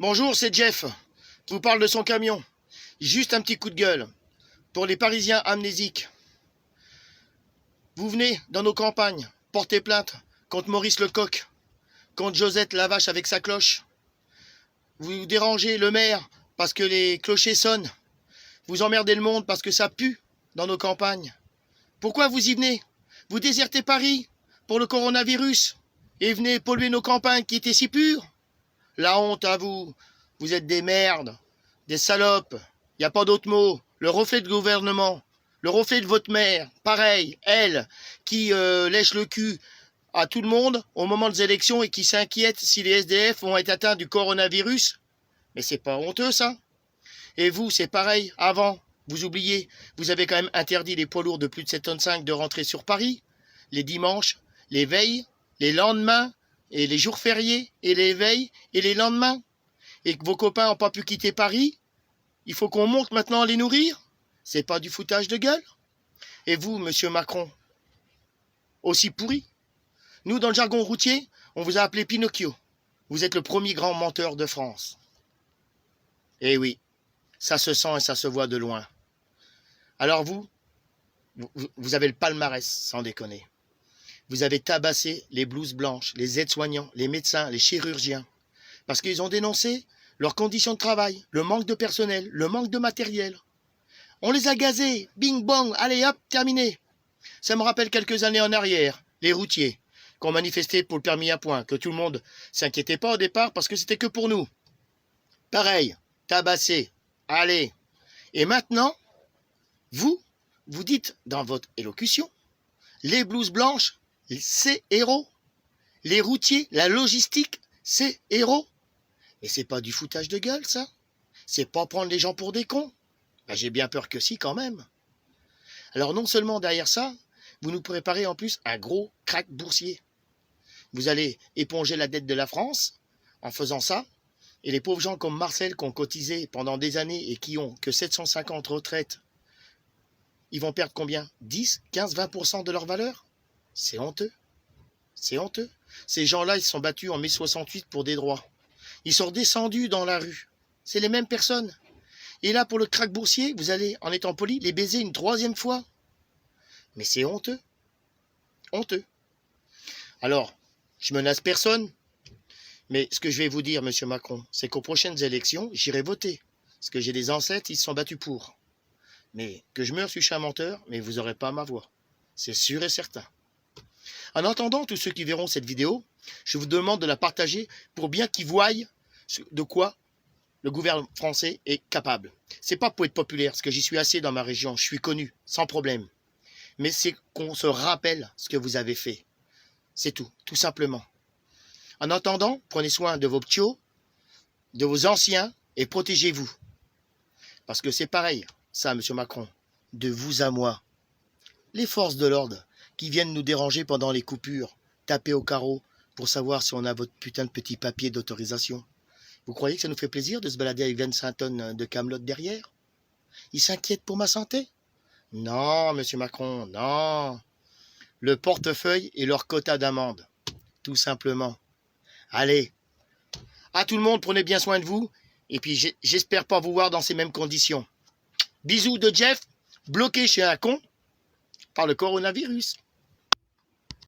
Bonjour, c'est Jeff, qui vous parle de son camion. Juste un petit coup de gueule pour les Parisiens amnésiques. Vous venez dans nos campagnes porter plainte contre Maurice Lecoq, contre Josette Lavache avec sa cloche. Vous dérangez le maire parce que les clochers sonnent. Vous emmerdez le monde parce que ça pue dans nos campagnes. Pourquoi vous y venez? Vous désertez Paris pour le coronavirus et venez polluer nos campagnes qui étaient si pures. La honte à vous. Vous êtes des merdes, des salopes. Il n'y a pas d'autre mot. Le reflet de gouvernement, le reflet de votre mère, pareil, elle, qui lèche le cul à tout le monde au moment des élections et qui s'inquiète si les SDF vont être atteints du coronavirus. Mais c'est pas honteux, ça? Et vous, c'est pareil, avant, vous oubliez, vous avez quand même interdit les poids lourds de plus de 7,5 tonnes de rentrer sur Paris, les dimanches, les veilles, les lendemains, et les jours fériés, et les veilles, et les lendemains. Et que vos copains n'ont pas pu quitter Paris, il faut qu'on monte maintenant à les nourrir? C'est pas du foutage de gueule? Et vous, monsieur Macron, aussi pourri? Nous, dans le jargon routier, on vous a appelé Pinocchio. Vous êtes le premier grand menteur de France. Eh oui, ça se sent et ça se voit de loin. Alors vous avez le palmarès, sans déconner. Vous avez tabassé les blouses blanches, les aides-soignants, les médecins, les chirurgiens. Parce qu'ils ont dénoncé leurs conditions de travail, le manque de personnel, le manque de matériel. On les a gazés, bing bang, allez hop, terminé. Ça me rappelle quelques années en arrière, les routiers, qui ont manifesté pour le permis à points, que tout le monde s'inquiétait pas au départ parce que c'était que pour nous. Pareil, tabassé, allez. Et maintenant, vous dites dans votre élocution, les blouses blanches, c'est héros. Les routiers, la logistique, c'est héros. Mais c'est pas du foutage de gueule, ça? C'est pas prendre les gens pour des cons? Ben, j'ai bien peur que si, quand même. Alors non seulement derrière ça, vous nous préparez en plus un gros crack boursier. Vous allez éponger la dette de la France en faisant ça, et les pauvres gens comme Marcel qui ont cotisé pendant des années et qui ont que 750 retraites, ils vont perdre combien? 10, 15, 20% de leur valeur? C'est honteux. C'est honteux. Ces gens-là, ils se sont battus en mai 68 pour des droits. Ils sont redescendus dans la rue. C'est les mêmes personnes. Et là, pour le crack boursier, vous allez, en étant poli, les baiser une troisième fois. Mais c'est honteux. Honteux. Alors, je menace personne. Mais ce que je vais vous dire, monsieur Macron, c'est qu'aux prochaines élections, j'irai voter. Parce que j'ai des ancêtres, ils se sont battus pour. Mais que je meure, suis un menteur, mais vous n'aurez pas ma voix. C'est sûr et certain. En attendant, tous ceux qui verront cette vidéo, je vous demande de la partager pour bien qu'ils voient de quoi le gouvernement français est capable. C'est pas pour être populaire, parce que j'y suis assez dans ma région, je suis connu, sans problème. Mais c'est qu'on se rappelle ce que vous avez fait. C'est tout simplement. En attendant, prenez soin de vos ptios, de vos anciens, et protégez-vous. Parce que c'est pareil, ça, monsieur Macron, de vous à moi. Les forces de l'ordre qui viennent nous déranger pendant les coupures, taper au carreau pour savoir si on a votre putain de petit papier d'autorisation. Vous croyez que ça nous fait plaisir de se balader avec 25 tonnes de camelotes derrière? Ils s'inquiètent pour ma santé? Non, monsieur Macron, non. Le portefeuille et leur quota d'amende, tout simplement. Allez, à tout le monde, prenez bien soin de vous, et puis j'espère pas vous voir dans ces mêmes conditions. Bisous de Jeff, bloqué chez un con par le coronavirus.